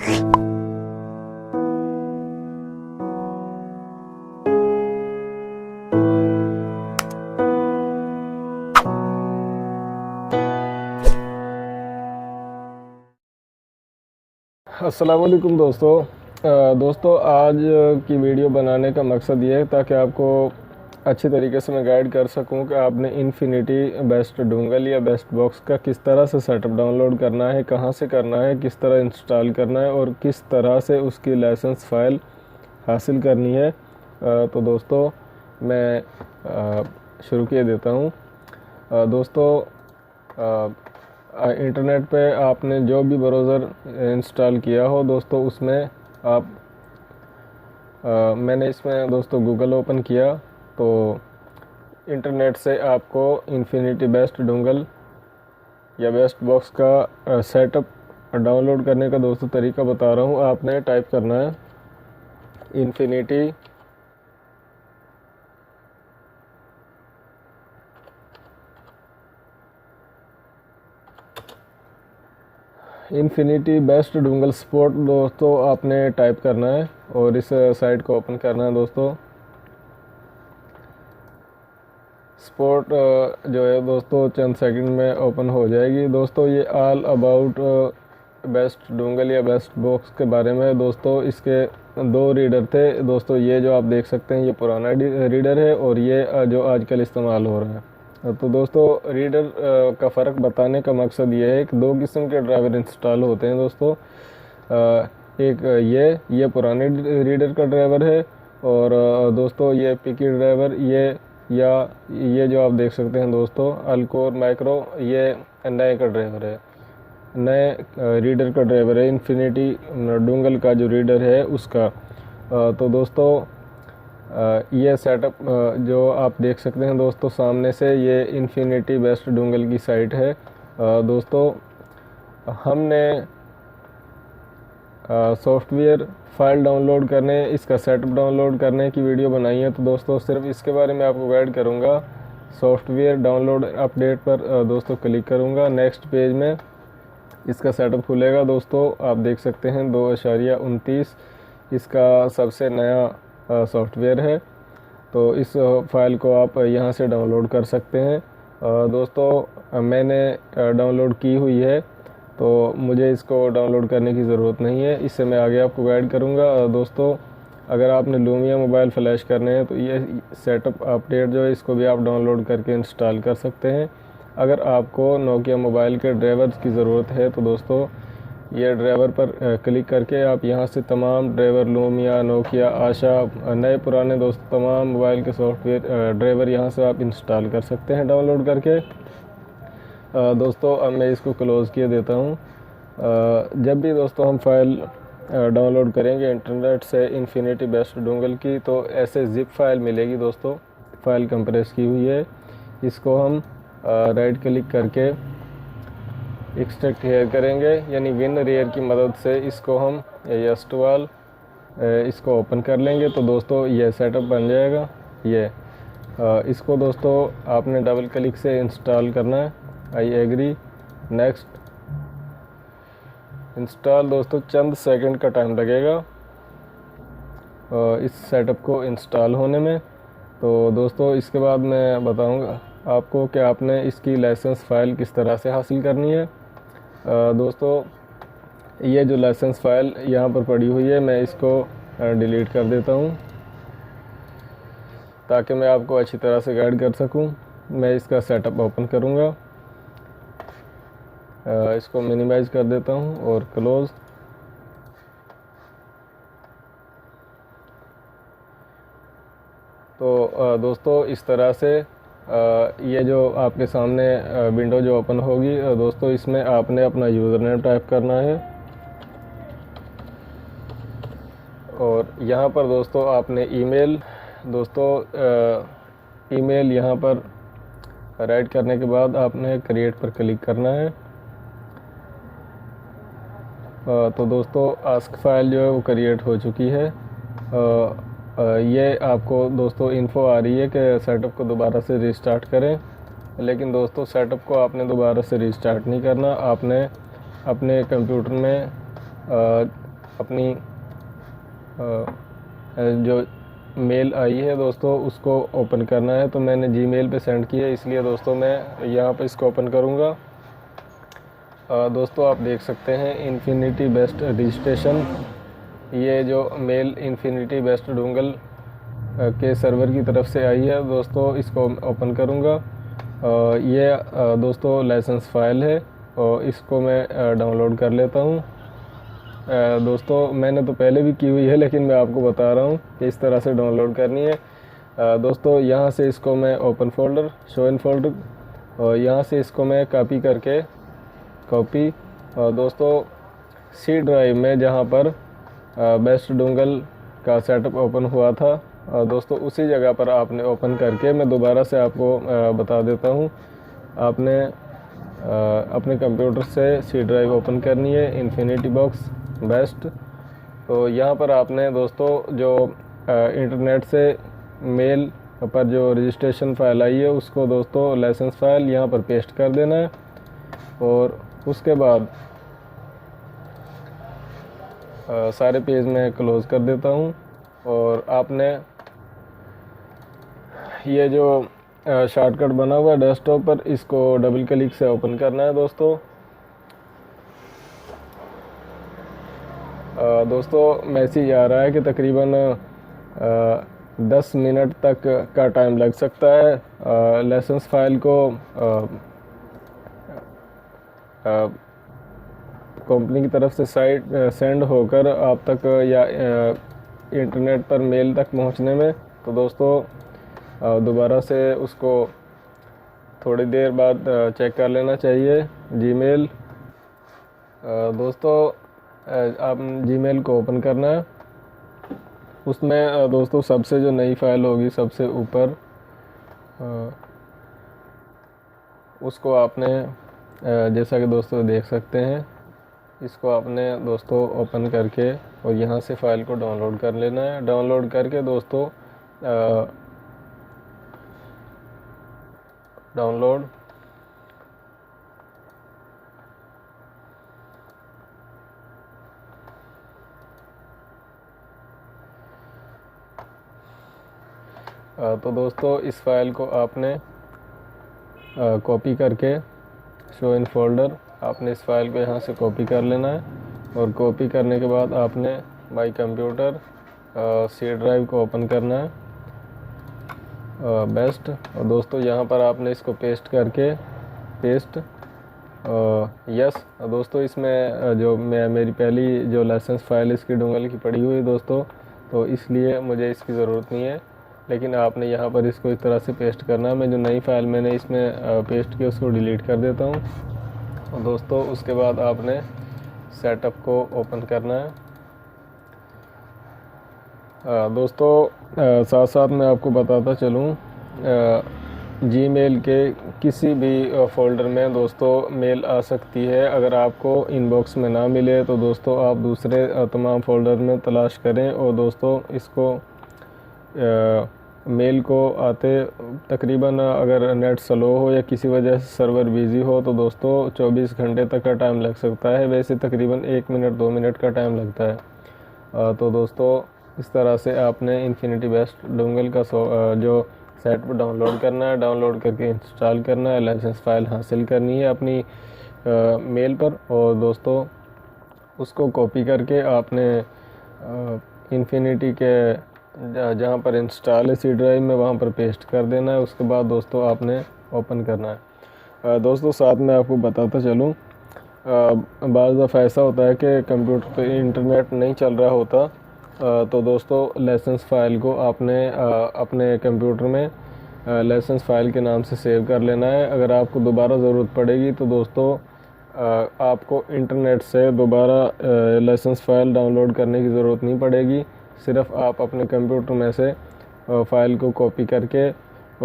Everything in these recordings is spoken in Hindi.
अस्सलाम वालेकुम दोस्तों आज की वीडियो बनाने का मकसद ये है ताकि आपको अच्छी तरीके से मैं गाइड कर सकूं कि आपने इन्फिनिटी बेस्ट डोंगल या बेस्ट बॉक्स का किस तरह से सेटअप डाउनलोड करना है, कहां से करना है, किस तरह इंस्टॉल करना है और किस तरह से उसकी लाइसेंस फ़ाइल हासिल करनी है। तो दोस्तों मैं शुरू किए देता हूँ। दोस्तों इंटरनेट पे आपने जो भी ब्राउज़र इंस्टॉल किया हो दोस्तों उसमें आप मैंने इसमें दोस्तों गूगल ओपन किया तो इंटरनेट से आपको इन्फिनिटी बेस्ट डोंगल या बेस्ट बॉक्स का सेटअप डाउनलोड करने का दोस्तों तरीका बता रहा हूँ। आपने टाइप करना है इन्फिनिटी बेस्ट डोंगल सपोर्ट दोस्तों आपने टाइप करना है और इस साइट को ओपन करना है। दोस्तों सपोर्ट जो है दोस्तों चंद सेकंड में ओपन हो जाएगी। दोस्तों ये ऑल अबाउट बेस्ट डोंगल या बेस्ट बॉक्स के बारे में है। दोस्तों इसके दो रीडर थे दोस्तों, ये जो आप देख सकते हैं ये पुराना रीडर है और ये जो आजकल इस्तेमाल हो रहा है। तो दोस्तों रीडर का फ़र्क बताने का मकसद ये है कि दो किस्म के ड्राइवर इंस्टॉल होते हैं दोस्तों। एक ये पुराने रीडर का ड्राइवर है और दोस्तों ये पिकी ड्राइवर ये जो आप देख सकते हैं दोस्तों अल्कोर माइक्रो, ये नए का ड्राइवर है, नए रीडर का ड्राइवर है इन्फिनिटी डोंगल का जो रीडर है उसका। तो दोस्तों ये सेटअप जो आप देख सकते हैं दोस्तों सामने से, ये इन्फिनिटी बेस्ट डोंगल की साइट है। दोस्तों हमने सॉफ्टवेयर फाइल डाउनलोड करने, इसका सेटअप डाउनलोड करने की वीडियो बनाई है। तो दोस्तों सिर्फ इसके बारे में आपको गाइड करूंगा। सॉफ्टवेयर डाउनलोड अपडेट पर दोस्तों क्लिक करूंगा, नेक्स्ट पेज में इसका सेटअप खुलेगा। दोस्तों आप देख सकते हैं 2.29 इसका सबसे नया सॉफ्टवेयर है। तो इस फाइल को आप यहाँ से डाउनलोड कर सकते हैं। दोस्तों मैंने डाउनलोड की हुई है तो मुझे इसको डाउनलोड करने की ज़रूरत नहीं है, इससे मैं आगे आपको गाइड करूँगा। दोस्तों अगर आपने लूमिया मोबाइल फ्लैश करने हैं तो ये सेटअप अपडेट जो है इसको भी आप डाउनलोड करके इंस्टॉल कर सकते हैं। अगर आपको नोकिया मोबाइल के ड्राइवर्स की ज़रूरत है तो दोस्तों ये ड्राइवर पर क्लिक करके आप यहाँ से तमाम ड्राइवर लूमिया, नोकिया, आशा, नए पुराने दोस्तों तमाम मोबाइल के सॉफ्टवेयर ड्राइवर यहाँ से आप इंस्टॉल कर सकते हैं डाउनलोड करके। दोस्तों अब मैं इसको क्लोज़ किए देता हूँ। जब भी दोस्तों हम फाइल डाउनलोड करेंगे इंटरनेट से इन्फिनिटी बेस्ट डोंगल की तो ऐसे ज़िप फाइल मिलेगी दोस्तों, फाइल कंप्रेस की हुई है। इसको हम राइट क्लिक करके एक्सट्रैक्ट हेयर करेंगे, यानी विन रेयर की मदद से इसको हम यस टू ऑल इसको ओपन कर लेंगे तो दोस्तों ये सेटअप बन जाएगा। ये इसको दोस्तों आपने डबल क्लिक से इंस्टॉल करना है। I agree, next, install. दोस्तों चंद सेकंड का टाइम लगेगा इस सेटअप को इंस्टॉल होने में। तो दोस्तों इसके बाद मैं बताऊंगा आपको कि आपने इसकी लाइसेंस फ़ाइल किस तरह से हासिल करनी है। दोस्तों ये जो लाइसेंस फ़ाइल यहाँ पर पड़ी हुई है मैं इसको डिलीट कर देता हूँ ताकि मैं आपको अच्छी तरह से गाइड कर सकूँ। मैं इसका सेटअप ओपन करूँगा, इसको मिनिमाइज़ कर देता हूँ और क्लोज़। तो दोस्तों इस तरह से ये जो आपके सामने विंडो जो ओपन होगी दोस्तों, इसमें आपने अपना यूज़र नेम टाइप करना है और यहाँ पर दोस्तों आपने ईमेल, दोस्तों ईमेल यहाँ पर राइट करने के बाद आपने क्रिएट पर क्लिक करना है। तो दोस्तों आस्क फाइल जो है वो क्रिएट हो चुकी है। ये आपको दोस्तों इन्फो आ रही है कि सेटअप को दोबारा से रिस्टार्ट करें, लेकिन दोस्तों सेटअप को आपने दोबारा से रिस्टार्ट नहीं करना। आपने अपने कंप्यूटर में अपनी जो मेल आई है दोस्तों उसको ओपन करना है। तो मैंने जीमेल पे सेंड किया, इसलिए दोस्तों मैं यहाँ पे इसको ओपन करूँगा। दोस्तों आप देख सकते हैं इन्फिनिटी बेस्ट रजिस्ट्रेशन, ये जो मेल इन्फिनिटी बेस्ट डोंगल के सर्वर की तरफ से आई है दोस्तों। इसको ओपन करूँगा। ये दोस्तों लाइसेंस फाइल है और इसको मैं डाउनलोड कर लेता हूँ। दोस्तों मैंने तो पहले भी की हुई है, लेकिन मैं आपको बता रहा हूँ कि इस तरह से डाउनलोड करनी है। दोस्तों यहाँ से इसको मैं open folder, show in folder, और यहाँ से इसको मैं कॉपी करके कॉपी, और दोस्तों सी ड्राइव में जहाँ पर बेस्ट डोंगल का सेटअप ओपन हुआ था दोस्तों उसी जगह पर आपने ओपन करके, मैं दोबारा से आपको बता देता हूँ, आपने अपने कंप्यूटर से सी ड्राइव ओपन करनी है, इन्फिनिटी बॉक्स बेस्ट। तो यहाँ पर आपने दोस्तों जो इंटरनेट से मेल पर जो रजिस्ट्रेशन फ़ाइल आई है उसको दोस्तों लाइसेंस फ़ाइल यहाँ पर पेस्ट कर देना है। और उसके बाद सारे पेज में क्लोज़ कर देता हूँ। और आपने ये जो शॉर्टकट बना हुआ है डेस्कटॉप पर, इसको डबल क्लिक से ओपन करना है दोस्तों। दोस्तों मैसेज आ रहा है कि तकरीबन 10 मिनट तक का टाइम लग सकता है लाइसेंस फाइल को कंपनी की तरफ से साइट सेंड होकर आप तक या इंटरनेट पर मेल तक पहुंचने में। तो दोस्तों दोबारा से उसको थोड़ी देर बाद चेक कर लेना चाहिए जीमेल। दोस्तों आप जीमेल को ओपन करना है, उसमें दोस्तों सबसे जो नई फाइल होगी सबसे ऊपर उसको आपने जैसा कि दोस्तों देख सकते हैं, इसको आपने दोस्तों ओपन करके और यहाँ से फ़ाइल को डाउनलोड कर लेना है। डाउनलोड करके दोस्तों डाउनलोड तो दोस्तों इस फाइल को आपने कॉपी करके शो इन फोल्डर, आपने इस फाइल को यहाँ से कॉपी कर लेना है। और कॉपी करने के बाद आपने माई कंप्यूटर सी ड्राइव को ओपन करना है बेस्ट। और दोस्तों यहाँ पर आपने इसको पेस्ट करके पेस्ट यस। दोस्तों इसमें जो मेरी पहली जो लाइसेंस फाइल इसकी डोंगल की पड़ी हुई है दोस्तों, तो इसलिए मुझे इसकी ज़रूरत नहीं है, लेकिन आपने यहाँ पर इसको इस तरह से पेस्ट करना है। मैं जो नई फाइल मैंने इसमें पेस्ट की उसको डिलीट कर देता हूँ। और दोस्तों उसके बाद आपने सेटअप को ओपन करना है। दोस्तों साथ साथ मैं आपको बताता चलूँ, जीमेल के किसी भी फ़ोल्डर में दोस्तों मेल आ सकती है। अगर आपको इनबॉक्स में ना मिले तो दोस्तों आप दूसरे तमाम फ़ोल्डर में तलाश करें। और दोस्तों इसको मेल को आते तकरीबन अगर नेट स्लो हो या किसी वजह से सर्वर बिज़ी हो तो दोस्तों 24 घंटे तक का टाइम लग सकता है। वैसे तकरीबन 1 मिनट 2 मिनट का टाइम लगता है। तो दोस्तों इस तरह से आपने इन्फिनिटी बेस्ट डोंगल का जो सेटअप डाउनलोड करना है, डाउनलोड करके इंस्टॉल करना है, लाइसेंस फ़ाइल हासिल करनी है अपनी मेल पर। और दोस्तों उसको कॉपी करके आपने इन्फिनिटी के जहाँ पर इंस्टॉल है सी ड्राइव में वहाँ पर पेस्ट कर देना है। उसके बाद दोस्तों आपने ओपन करना है। दोस्तों साथ में आपको बताता चलूँ, बाज़ दफ़ा ऐसा होता है कि कंप्यूटर पे इंटरनेट नहीं चल रहा होता, तो दोस्तों लाइसेंस फ़ाइल को आपने अपने कंप्यूटर में लाइसेंस फ़ाइल के नाम से सेव कर लेना है। अगर आपको दोबारा ज़रूरत पड़ेगी तो दोस्तों आपको इंटरनेट से दोबारा लाइसेंस फ़ाइल डाउनलोड करने की ज़रूरत नहीं पड़ेगी। सिर्फ आप अपने कंप्यूटर में से फ़ाइल को कॉपी करके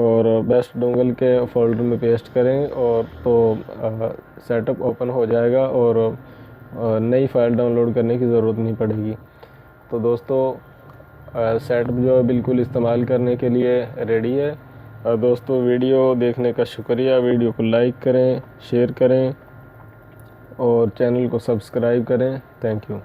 और बेस्ट डोंगल के फ़ोल्डर में पेस्ट करें और तो सेटअप ओपन हो जाएगा और नई फ़ाइल डाउनलोड करने की ज़रूरत नहीं पड़ेगी। तो दोस्तों सेटअप जो है बिल्कुल इस्तेमाल करने के लिए रेडी है। दोस्तों वीडियो देखने का शुक्रिया। वीडियो को लाइक करें, शेयर करें और चैनल को सब्सक्राइब करें। Thank you.